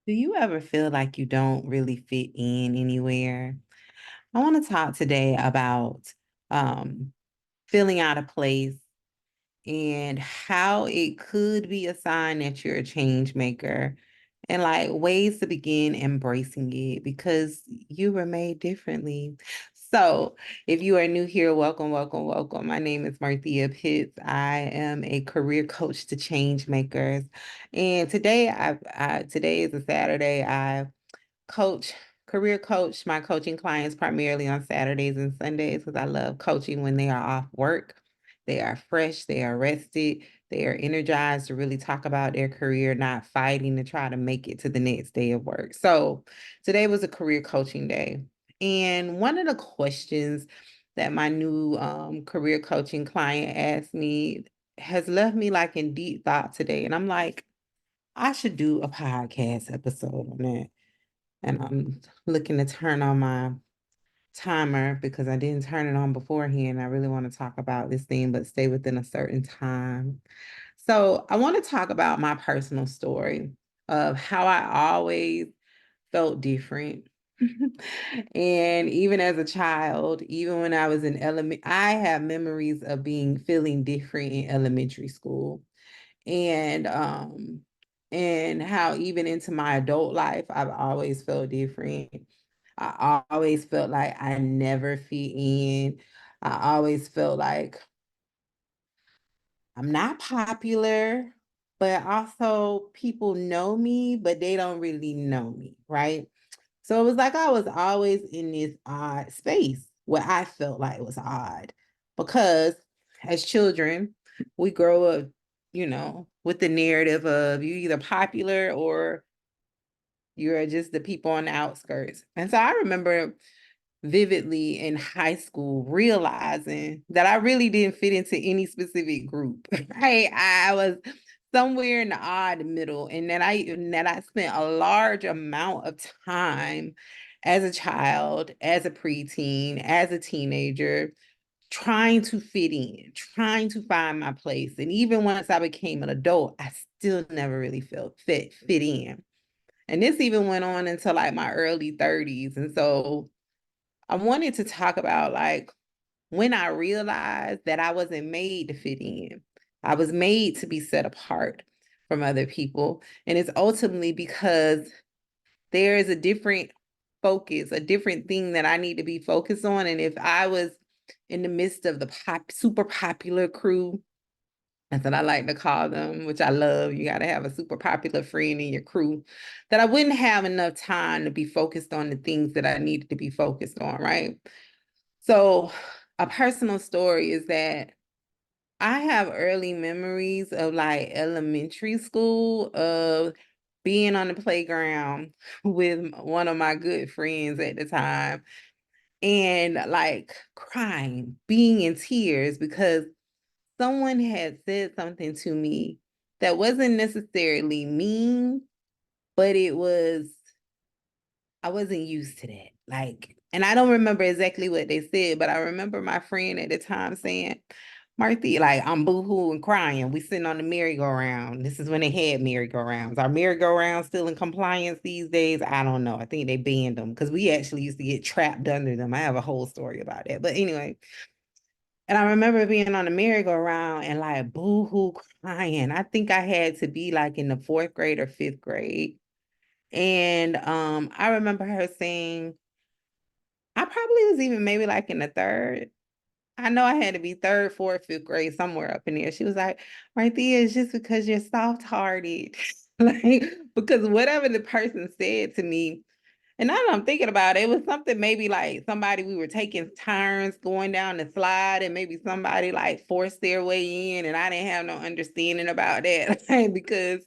Do you ever feel like you don't really fit in anywhere? I want to talk today about um, feeling out of place and how it could be a sign that you're a change maker and like ways to begin embracing it because you were made differently. So, if you are new here, welcome, welcome, welcome. My name is Marthea Pitts. I am a career coach to change makers. And today is a Saturday. I coach, career coach my coaching clients primarily on Saturdays and Sundays because I love coaching when they are off work. They are fresh, they are rested, they are energized to really talk about their career, not fighting to try to make it to the next day of work. So today was a career coaching day. And one of the questions that my new career coaching client asked me has left me like in deep thought today. And I'm like, I should do a podcast episode on that. And I'm looking to turn on my timer because I didn't turn it on beforehand. I really want to talk about this thing, but stay within a certain time. So I want to talk about my personal story of how I always felt different. And even as a child, even when I was in I have memories of being feeling different in elementary school. And how even into my adult life, I've always felt different. I always felt like I never fit in. I always felt like I'm not popular, but also people know me, but they don't really know me, right? So it was like I was always in this odd space where I felt like it was odd because as children, we grow up, with the narrative of you either popular or you're just the people on the outskirts. And so I remember vividly in high school realizing that I really didn't fit into any specific group. Right? I was somewhere in the odd middle, and that I spent a large amount of time as a child, as a preteen, as a teenager, trying to fit in, trying to find my place. And even once I became an adult, I still never really felt fit in. And this even went on until like my early 30s. And so I wanted to talk about like when I realized that I wasn't made to fit in. I was made to be set apart from other people. And it's ultimately because there is a different focus, a different thing that I need to be focused on. And if I was in the midst of the super popular crew, that's what I like to call them, which I love. You got to have a super popular friend in your crew, that I wouldn't have enough time to be focused on the things that I needed to be focused on, right? So, a personal story is that I have early memories of like elementary school of being on the playground with one of my good friends at the time and like crying, being in tears because someone had said something to me that wasn't necessarily mean, but I wasn't used to that. Like, and I don't remember exactly what they said, but I remember my friend at the time saying, Martha, like, I'm boohoo and crying. We sitting on the merry-go-round. This is when they had merry-go-rounds. Are merry-go-rounds still in compliance these days? I don't know. I think they banned them because we actually used to get trapped under them. I have a whole story about that. But anyway, and I remember being on the merry-go-round and like boo-hoo crying. I think I had to be like in the fourth grade or fifth grade. And I remember her saying, I probably was even maybe like in the third. I know I had to be third, fourth, fifth grade, somewhere up in there. She was like, Marthea, it's just because you're soft-hearted. Like, because whatever the person said to me, and now that I'm thinking about it, it was something maybe like somebody we were taking turns going down the slide, and maybe somebody like forced their way in, and I didn't have no understanding about that. Like, because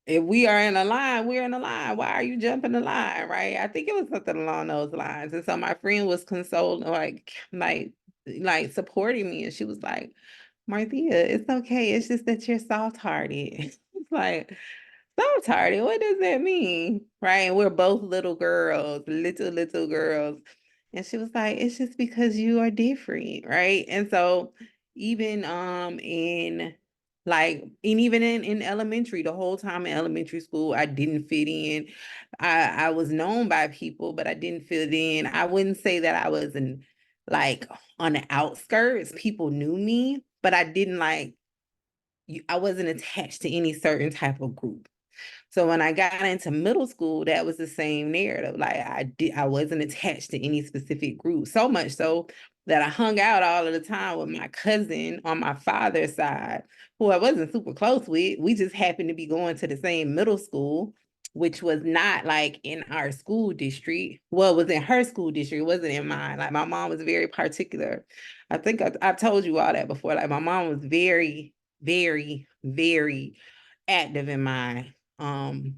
if we are in a line, we're in a line. Why are you jumping the line? Right. I think it was something along those lines. And so my friend was consoling, like supporting me. And she was like, Marthea, it's okay. It's just that you're soft-hearted. It's like, soft-hearted, what does that mean? Right. And we're both little girls, little girls. And she was like, it's just because you are different, right? And so even in Like, and even in elementary, the whole time in elementary school, I didn't fit in. I was known by people, but I didn't fit in. I wouldn't say that I was in like on the outskirts. People knew me, but I didn't like I wasn't attached to any certain type of group. So when I got into middle school, that was the same narrative. Like I wasn't attached to any specific group. So much so that I hung out all of the time with my cousin on my father's side, who I wasn't super close with. We just happened to be going to the same middle school, which was not like in our school district. Well, it was in her school district. It wasn't in mine. Like my mom was very particular. I think I've told you all that before. Like my mom was very, very, very active um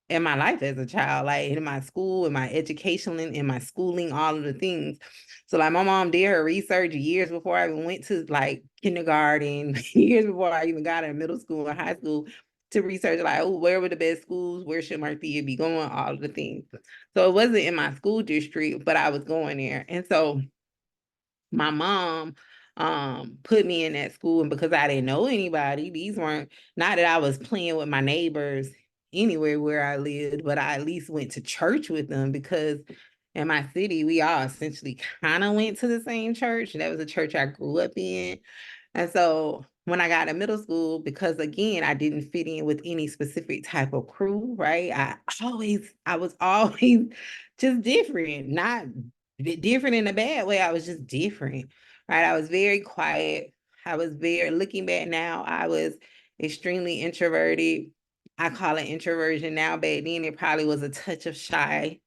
in my life as a child, like in my school, in my education, in my schooling, all of the things. So like my mom did her research years before I even went to like kindergarten, years before I even got in middle school and high school, to research like, oh, where were the best schools? Where should Marthea be going? All of the things. So it wasn't in my school district, but I was going there. And so my mom put me in that school, and because I didn't know anybody, these weren't, not that I was playing with my neighbors anywhere where I lived, but I at least went to church with them, because in my city we all essentially kind of went to the same church, and that was a church I grew up in. And so when I got to middle school, because again, I didn't fit in with any specific type of crew, right? I was always just different, not different in a bad way. I was just different, right? I was very quiet. I was very, looking back now, I was extremely introverted. I call it introversion now. Back then, it probably was a touch of shy.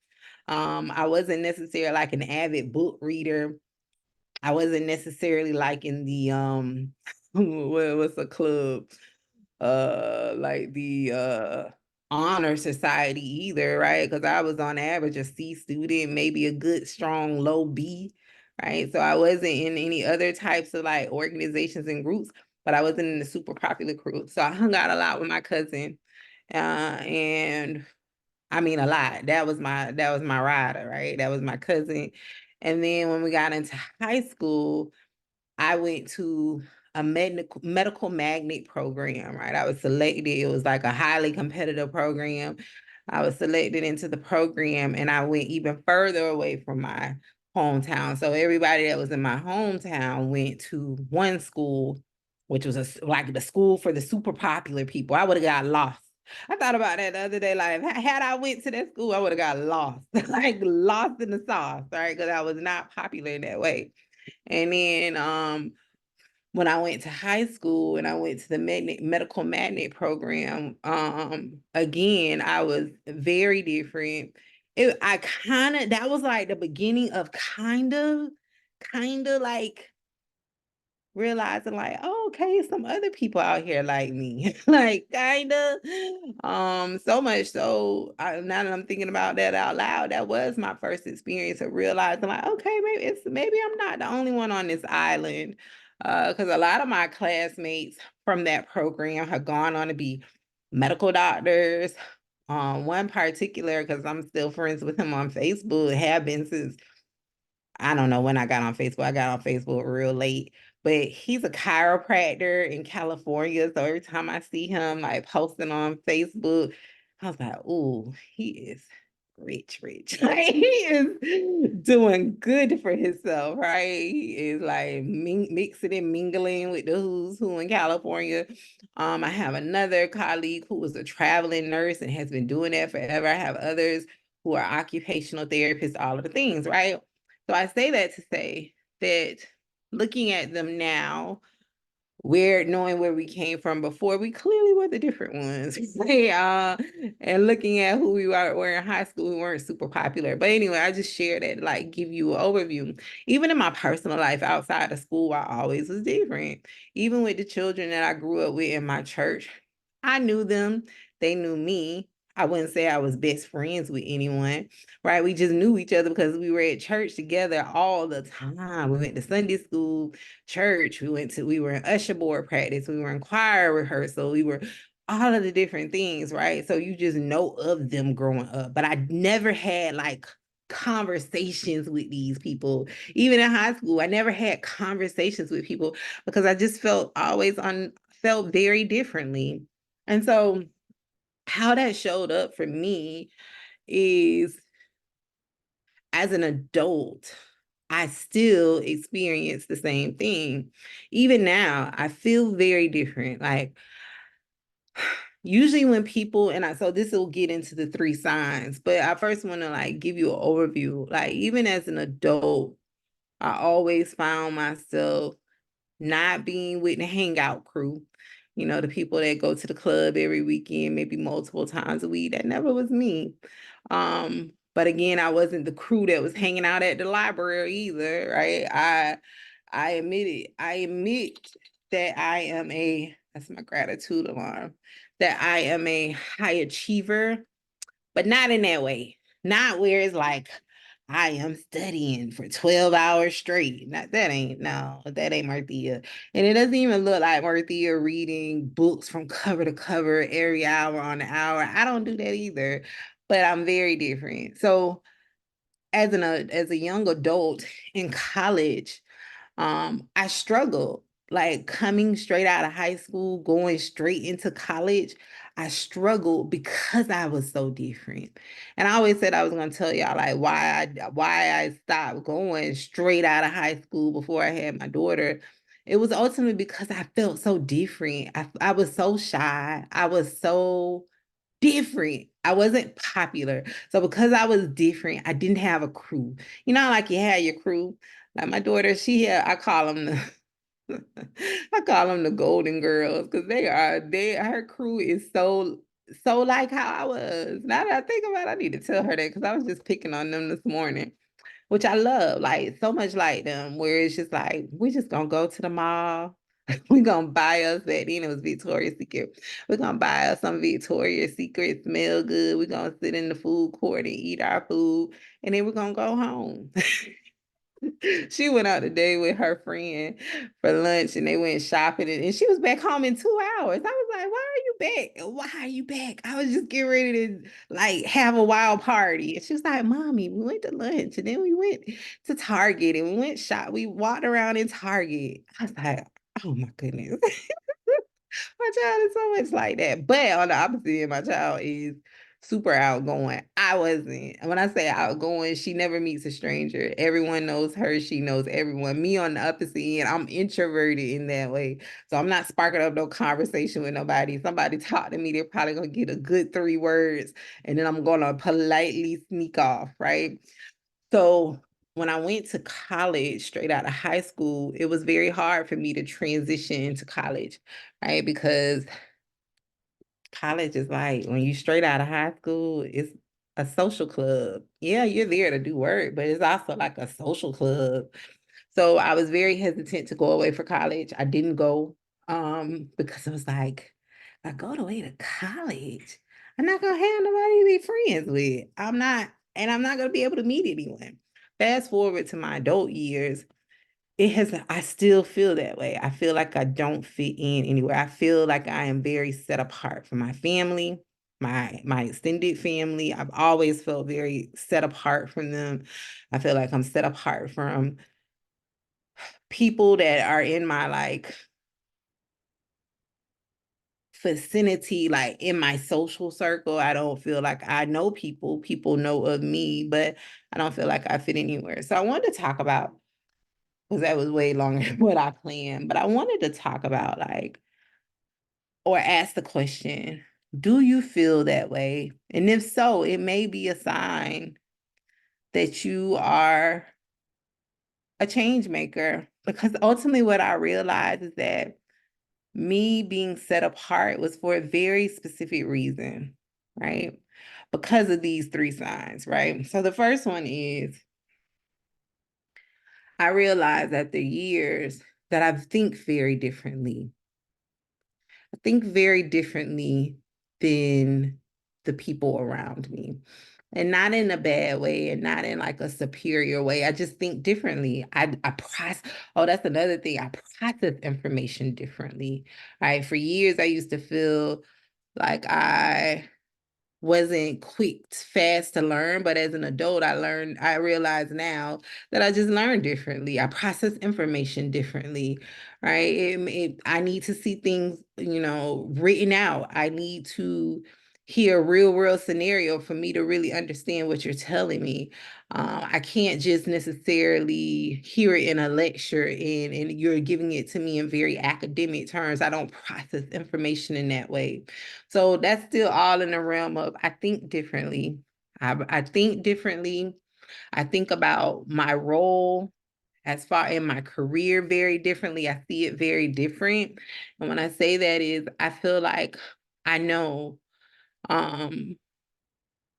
I wasn't necessarily like an avid book reader. I wasn't necessarily like in the what's a club? Like the honor society either, right? Because I was on average a C student, maybe a good strong low B, right? So I wasn't in any other types of like organizations and groups, but I wasn't in the super popular group. So I hung out a lot with my cousin. And I mean a lot. That was my rider, right? That was my cousin. And then when we got into high school, I went to a medical magnet program, right? I was selected. It was like a highly competitive program. I was selected into the program, and I went even further away from my hometown. So everybody that was in my hometown went to one school, which was like the school for the super popular people. I would have got lost. I thought about that the other day. Like, had I went to that school, I would have got lost, like lost in the sauce, right? Because I was not popular in that way. And then when I went to high school and I went to the medical magnet program, again, I was very different. I kind of, that was like the beginning of kind of like realizing like, oh, okay, some other people out here like me, like kind of, so much so now that I'm thinking about that out loud, that was my first experience of realizing like, okay, maybe I'm not the only one on this island, because a lot of my classmates from that program have gone on to be medical doctors. One particular, because I'm still friends with him on Facebook, have been since, I don't know when I got on Facebook. I got on Facebook real late, but he's a chiropractor in California. So every time I see him like posting on Facebook, I was like, "Ooh, he is rich, rich. Like he is doing good for himself, right? He is like mixing and mingling with the who's who in California." I have another colleague who was a traveling nurse and has been doing that forever. I have others who are occupational therapists, all of the things, right? So I say that to say that looking at them now, knowing where we came from before, we clearly were the different ones. And looking at who were in high school, we weren't super popular. But anyway, I just shared that, like, give you an overview. Even in my personal life outside of school, I always was different. Even with the children that I grew up with in my church, I knew them, they knew me. I wouldn't say I was best friends with anyone, right? We just knew each other because we were at church together all the time. We went to Sunday school, church. We were in usher board practice. We were in choir rehearsal. We were all of the different things, right? So you just know of them growing up. But I never had like conversations with these people. Even in high school, I never had conversations with people because I just felt always felt very differently. And so how that showed up for me is as an adult, I still experience the same thing. Even now, I feel very different. Like usually when people, and so this will get into the three signs, but I first want to like give you an overview. Like even as an adult, I always found myself not being with the hangout crew. You know, the people that go to the club every weekend, maybe multiple times a week. That never was me. But again, I wasn't the crew that was hanging out at the library either, right? I admit it. I admit that I am that's my gratitude alarm, that I am a high achiever, but not in that way. Not where it's like, I am studying for 12 hours straight. Not, that ain't, no, that ain't Marthea. And it doesn't even look like Marthea reading books from cover to cover every hour on the hour. I don't do that either, but I'm very different. So as a young adult in college, I struggled like coming straight out of high school, going straight into college. I struggled because I was so different. And I always said I was gonna tell y'all like why I stopped going straight out of high school before I had my daughter. It was ultimately because I felt so different. I was so shy. I was so different. I wasn't popular. So because I was different, I didn't have a crew. You know, like you had your crew. Like my daughter, I call them I call them the Golden Girls because her crew is so like how I was. Now that I think about it, I need to tell her that because I was just picking on them this morning, which I love, like so much like them, where it's just like, we're just gonna go to the mall. We're gonna buy us that. Then it was Victoria's Secret. We're gonna buy us some Victoria's Secret, smell good. We're gonna sit in the food court and eat our food, and then we're gonna go home. She went out today with her friend for lunch and they went shopping and she was back home in 2 hours. I was like, why are you back? Why are you back? I was just getting ready to like have a wild party. And she was like, Mommy, we went to lunch and then we went to Target and we went shop. We walked around in Target. I was like, oh my goodness. My child is so much like that. But on the opposite end, my child is super outgoing. I wasn't. And when I say outgoing, she never meets a stranger. Everyone knows her. She knows everyone. Me on the opposite end, I'm introverted in that way. So I'm not sparking up no conversation with nobody. Somebody talk to me, they're probably gonna get a good 3 words, and then I'm gonna politely sneak off, right? So when I went to college straight out of high school, it was very hard for me to transition into college, right? Because college is like when you straight out of high school, it's a social club. Yeah, you're there to do work, but it's also like a social club. So I was very hesitant to go away for college. I didn't go because it was like, if I go away to college, I'm not gonna have nobody to be friends with. I'm not gonna be able to meet anyone. Fast forward to my adult years, I still feel that way. I feel like I don't fit in anywhere. I feel like I am very set apart from my family, my extended family. I've always felt very set apart from them. I feel like I'm set apart from people that are in my like vicinity, like in my social circle. I don't feel like I know people. People know of me, but I don't feel like I fit anywhere. So I wanted to talk about, because that was way longer than what I planned, but I wanted to talk about like, or ask the question, do you feel that way? And if so, it may be a sign that you are a change maker. Because ultimately, what I realized is that me being set apart was for a very specific reason, right? Because of these three signs, right? So the first one is I realized after years that I think very differently. I think very differently than the people around me. And not in a bad way and not in like a superior way. I just think differently. I process, oh, that's another thing. I process information differently. Right. For years I used to feel like wasn't quick, fast to learn. But as an adult, I realize now that I just learn differently. I process information differently, right? I need to see things, written out. I need to hear a real world scenario for me to really understand what you're telling me. I can't just necessarily hear it in a lecture and you're giving it to me in very academic terms. I don't process information in that way. So that's still all in the realm of I think differently. I think differently. I think about my role as far in my career very differently. I see it very different. And when I say that is I feel like I know um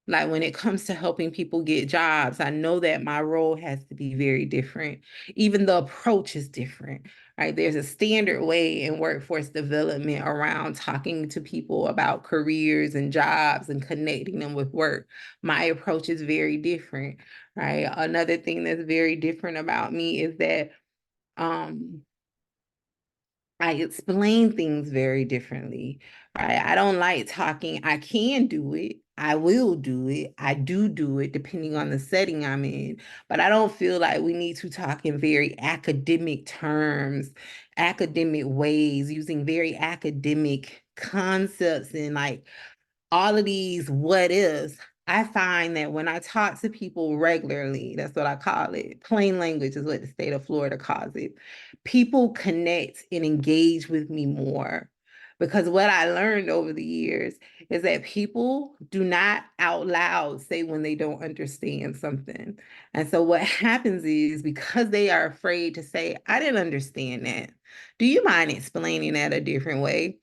like when it comes to helping people get jobs, I know that my role has to be very different. Even the approach is different, right? There's a standard way in workforce development around talking to people about careers and jobs and connecting them with work. My approach is very different, right? Another thing that's very different about me is that I explain things very differently, right? I don't like talking. I can do it. I will do it. I do it depending on the setting I'm in. But I don't feel like we need to talk in very academic terms, academic ways, using very academic concepts and like all of these what ifs. I find that when I talk to people regularly, that's what I call it. Plain language is what the state of Florida calls it. People connect and engage with me more because what I learned over the years is that people do not out loud say when they don't understand something. And so what happens is because they are afraid to say, I didn't understand that. Do you mind explaining that a different way?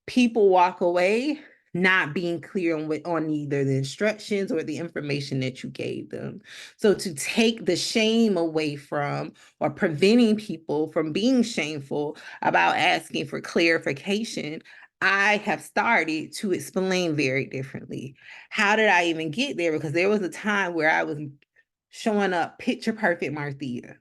People walk away not being clear on either the instructions or the information that you gave them. So to take the shame away from or preventing people from being shameful about asking for clarification, I have started to explain very differently. How did I even get there? Because there was a time where I was showing up picture perfect Marthea.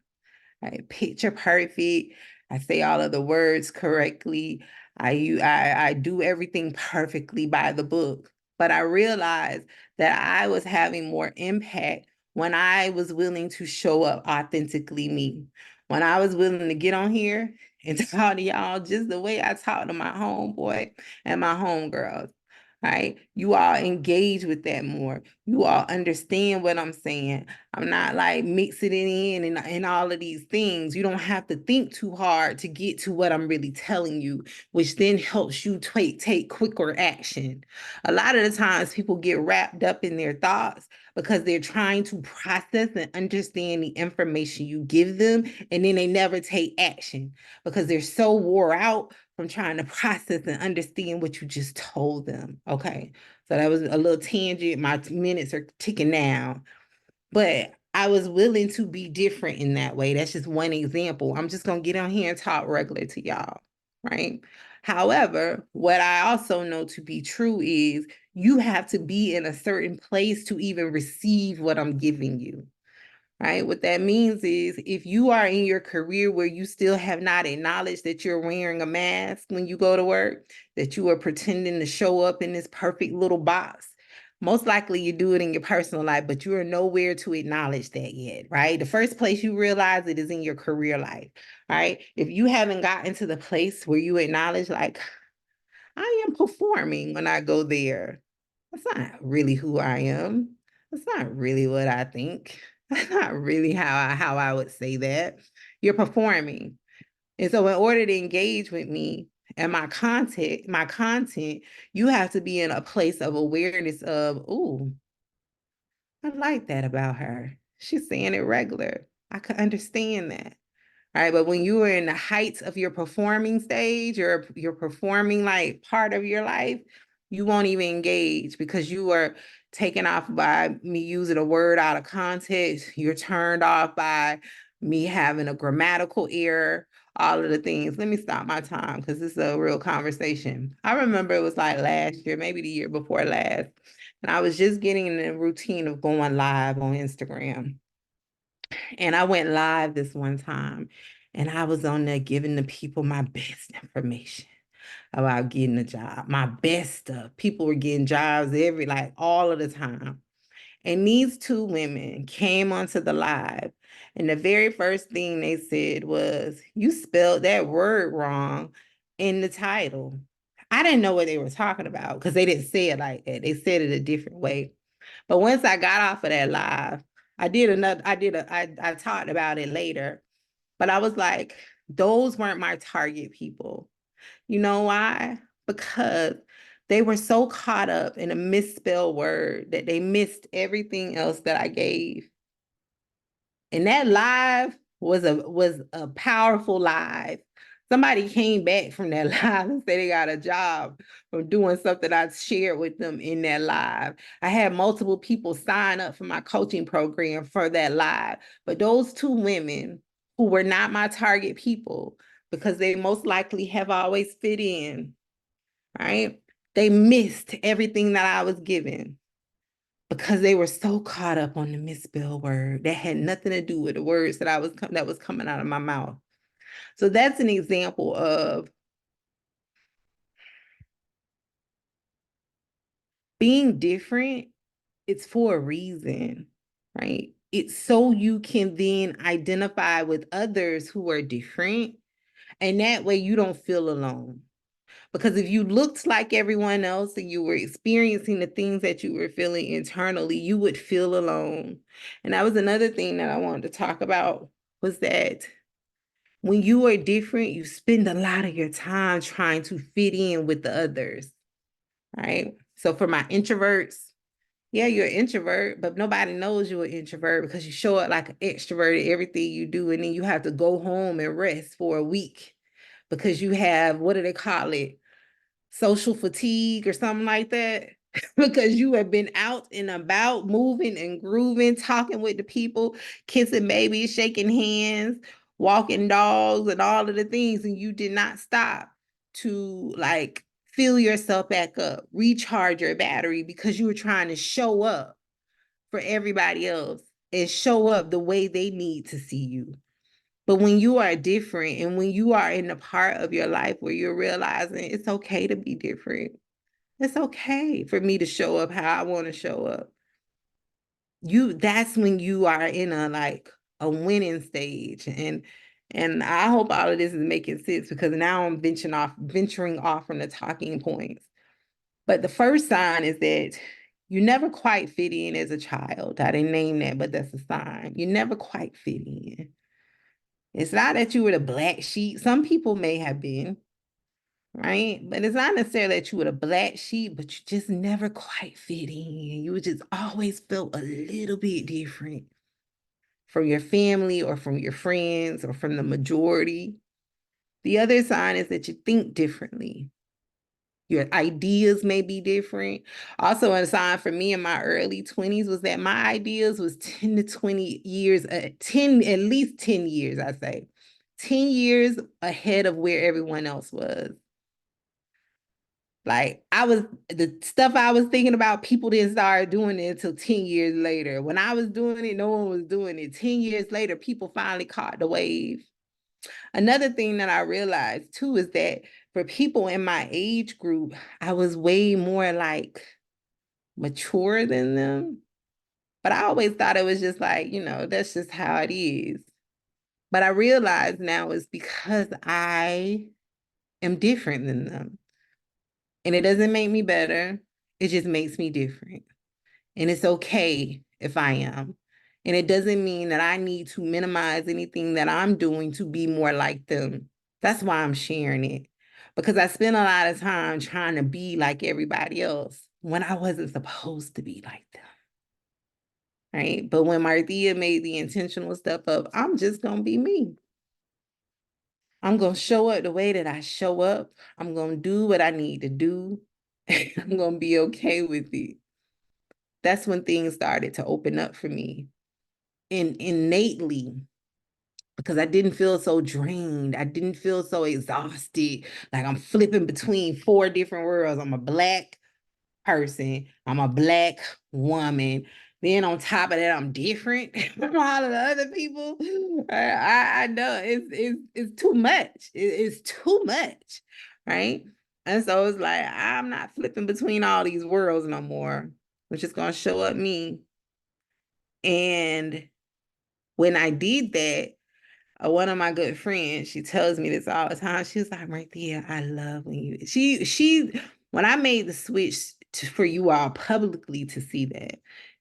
Right? Picture perfect. I say all of the words correctly. I do everything perfectly by the book. But I realized that I was having more impact when I was willing to show up authentically me. When I was willing to get on here and talk to y'all just the way I talk to my homeboy and my homegirls. Right? You all engage with that more. You all understand what I'm saying. I'm not like mixing it in and all of these things. You don't have to think too hard to get to what I'm really telling you, which then helps you take quicker action. A lot of the times people get wrapped up in their thoughts because they're trying to process and understand the information you give them, and then they never take action because they're so wore out from trying to process and understand what you just told them. Okay. So that was a little tangent. My minutes are ticking down. But I was willing to be different in that way. That's just one example. I'm just going to get on here and talk regular to y'all, right? However, what I also know to be true is you have to be in a certain place to even receive what I'm giving you. Right? What that means is if you are in your career where you still have not acknowledged that you're wearing a mask when you go to work, that you are pretending to show up in this perfect little box, most likely you do it in your personal life, but you are nowhere to acknowledge that yet, right? The first place you realize it is in your career life, right? If you haven't gotten to the place where you acknowledge, like, I am performing when I go there. That's not really who I am. That's not really what I think. That's not really how I would say that. You're performing. And so in order to engage with me and my content, you have to be in a place of awareness of, ooh, I like that about her. She's saying it regular. I could understand that. Right. But when you are in the heights of your performing stage or your performing like part of your life, you won't even engage because you are taken off by me using a word out of context. You're turned off by me having a grammatical error, all of the things. Let me stop my time because this is a real conversation. I remember it was like last year, maybe the year before last, and I was just getting in the routine of going live on Instagram. And I went live this one time and I was on there giving the people my best information. about getting a job, my best stuff. People were getting jobs like all of the time. And these two women came onto the live, and the very first thing they said was, "You spelled that word wrong in the title." I didn't know what they were talking about because they didn't say it like that. They said it a different way. But once I got off of that live, I talked about it later, but I was like, those weren't my target people. You know why? Because they were so caught up in a misspelled word that they missed everything else that I gave. And that live was a powerful live. Somebody came back from that live and said they got a job from doing something I shared with them in that live. I had multiple people sign up for my coaching program for that live. But those two women who were not my target people, because they most likely have always fit in, right? They missed everything that I was given because they were so caught up on the misspelled word that had nothing to do with the words that was coming out of my mouth. So that's an example of being different. It's for a reason, right? It's so you can then identify with others who are different, and that way you don't feel alone. Because if you looked like everyone else and you were experiencing the things that you were feeling internally, you would feel alone. And that was another thing that I wanted to talk about, was that when you are different, you spend a lot of your time trying to fit in with the others, right? So for my introverts, yeah, you're an introvert, but nobody knows you're an introvert because you show up like an extrovert at everything you do. And then you have to go home and rest for a week because you have, what do they call it? Social fatigue or something like that. Because you have been out and about, moving and grooving, talking with the people, kissing babies, shaking hands, walking dogs, and all of the things, and you did not stop to like fill yourself back up, recharge your battery, because you were trying to show up for everybody else and show up the way they need to see you. But when you are different, and when you are in the part of your life where you're realizing it's okay to be different, it's okay for me to show up how I want to show up. That's when you are in a winning stage. And I hope all of this is making sense, because now I'm venturing off from the talking points. But the first sign is that you never quite fit in as a child. I didn't name that, but that's a sign. You never quite fit in. It's not that you were the black sheep. Some people may have been, right? But it's not necessarily that you were the black sheep, but you just never quite fit in. You just always felt a little bit different from your family or from your friends or from the majority. The other sign is that you think differently. Your ideas may be different. Also, a sign for me in my early 20s was that my ideas was 10 to 20 years, at least 10 years, I say. 10 years ahead of where everyone else was. Like, the stuff I was thinking about, people didn't start doing it until 10 years later. When I was doing it, no one was doing it. 10 years later, people finally caught the wave. Another thing that I realized too is that for people in my age group, I was way more like mature than them. But I always thought it was just like, that's just how it is. But I realize now it's because I am different than them. And it doesn't make me better. It just makes me different. And it's okay if I am. And it doesn't mean that I need to minimize anything that I'm doing to be more like them. That's why I'm sharing it. Because I spent a lot of time trying to be like everybody else when I wasn't supposed to be like them. Right? But when Marthea made the intentional step up, I'm just going to be me. I'm going to show up the way that I show up. I'm going to do what I need to do. I'm going to be okay with it. That's when things started to open up for me innately, because I didn't feel so drained. I didn't feel so exhausted. Like I'm flipping between 4 different worlds. I'm a Black person. I'm a Black woman. Then on top of that, I'm different from all of the other people. I know it's too much. It's too much, right? And so it's like, I'm not flipping between all these worlds no more. I'm just going to show up me. And when I did that, one of my good friends, she tells me this all the time. She was like, Marthea, I love when you, when I made the switch for you all publicly to see that,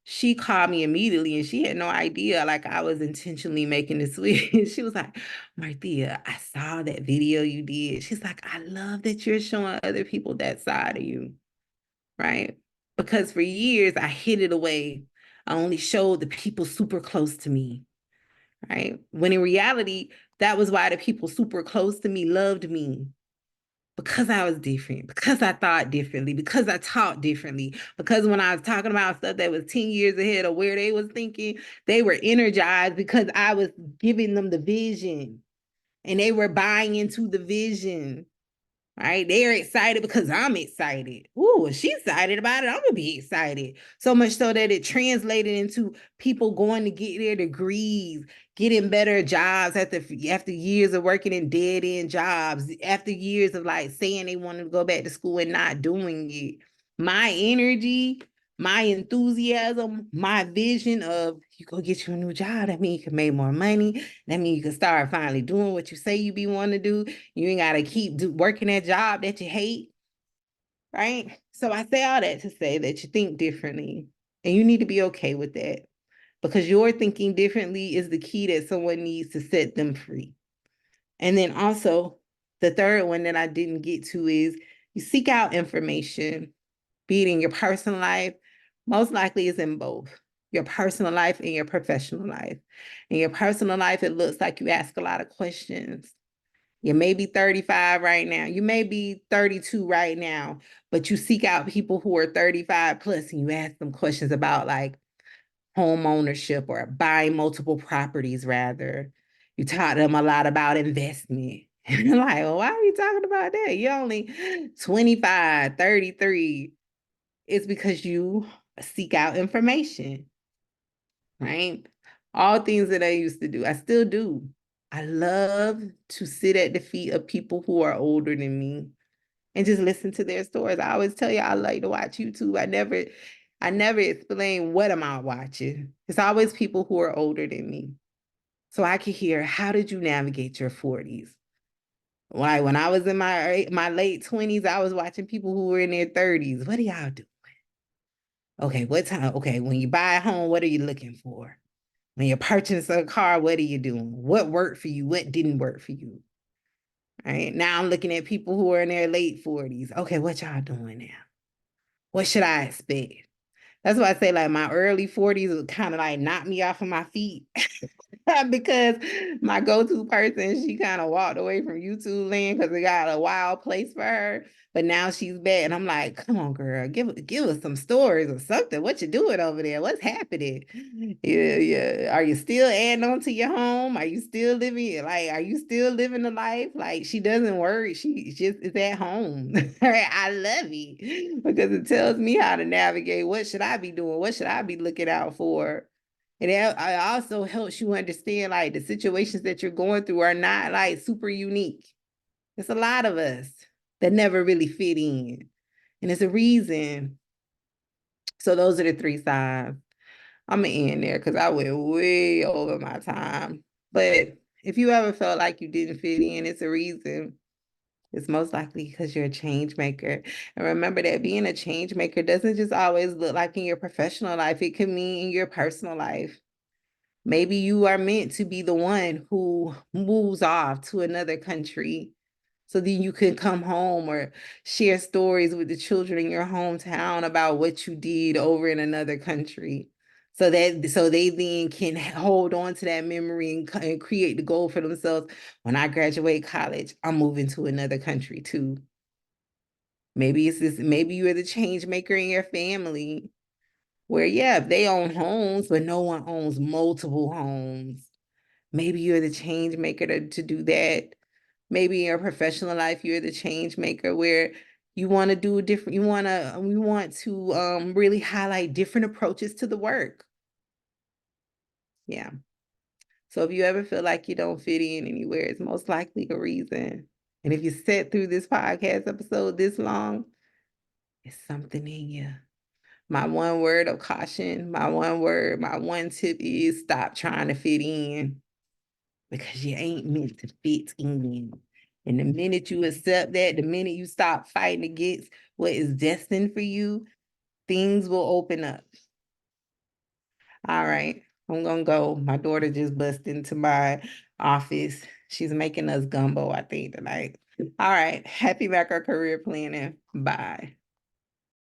she called me immediately and she had no idea like I was intentionally making the switch. She was like, Marthea, I saw that video you did. She's like, I love that you're showing other people that side of you, right? Because for years I hid it away. I only showed the people super close to me, right? When in reality, that was why the people super close to me loved me, because I was different, because I thought differently, because I taught differently, because when I was talking about stuff that was 10 years ahead of where they was thinking, they were energized because I was giving them the vision and they were buying into the vision. Right? They're excited because I'm excited. Ooh, she's excited about it. I'm gonna be excited. So much so that it translated into people going to get their degrees, getting better jobs after years of working in dead end jobs, after years of like saying they wanted to go back to school and not doing it. My energy, my enthusiasm, my vision of you go get you a new job. That means you can make more money. That means you can start finally doing what you say you be wanting to do. You ain't got to keep working that job that you hate, right? So I say all that to say that you think differently and you need to be okay with that because your thinking differently is the key that someone needs to set them free. And then also, the third one that I didn't get to is you seek out information, be it in your personal life, most likely is in both your personal life and your professional life. In your personal life, it looks like you ask a lot of questions. You may be 35 right now. You may be 32 right now, but you seek out people who are 35 plus and you ask them questions about like home ownership or buying multiple properties rather. You taught them a lot about investment. And you're like, well, why are you talking about that? You're only 25, 33. It's because you seek out information, right? All things that I used to do, I still do. I love to sit at the feet of people who are older than me and just listen to their stories. I always tell you I like to watch YouTube. I never explain what am I watching. It's always people who are older than me. So I can hear, how did you navigate your 40s? Why, when I was in my late 20s, I was watching people who were in their 30s. What do y'all do? Okay, what time? Okay, when you buy a home, what are you looking for? When you're purchasing a car, what are you doing? What worked for you? What didn't work for you? All right, now I'm looking at people who are in their late 40s. Okay, what y'all doing now? What should I expect? That's why I say like my early 40s would kind of like knock me off of my feet because my go-to person, she kind of walked away from YouTube land because it got a wild place for her. But now she's back, and I'm like, come on, girl, give us some stories or something. What you doing over there? What's happening? Yeah, yeah. Are you still adding on to your home? Are you still living like? Are you still living the life? Like she doesn't work. She just is at home. I love it because it tells me how to navigate. What should I be doing? What should I be looking out for? And it also helps you understand like the situations that you're going through are not like super unique. There's a lot of us that never really fit in. And there's a reason. So those are the three signs. I'm gonna end there because I went way over my time. But if you ever felt like you didn't fit in, it's a reason. It's most likely because you're a change maker. And remember that being a change maker doesn't just always look like in your professional life, it can mean in your personal life. Maybe you are meant to be the one who moves off to another country so then you can come home or share stories with the children in your hometown about what you did over in another country. So they then can hold on to that memory and create the goal for themselves. When I graduate college, I'm moving to another country too. Maybe it's this, maybe you're the change maker in your family where, yeah, they own homes, but no one owns multiple homes. Maybe you're the change maker to do that. Maybe in your professional life, you're the change maker where you want to do different, you want to really highlight different approaches to the work. Yeah. So if you ever feel like you don't fit in anywhere, it's most likely a reason. And if you sat through this podcast episode this long, it's something in you. My one word of caution, my one tip is stop trying to fit in, because you ain't meant to fit in. And the minute you accept that, the minute you stop fighting against what is destined for you, things will open up. All right, I'm gonna go. My daughter just busted into my office. She's making us gumbo, I think, tonight. All right, happy macro career planning. Bye.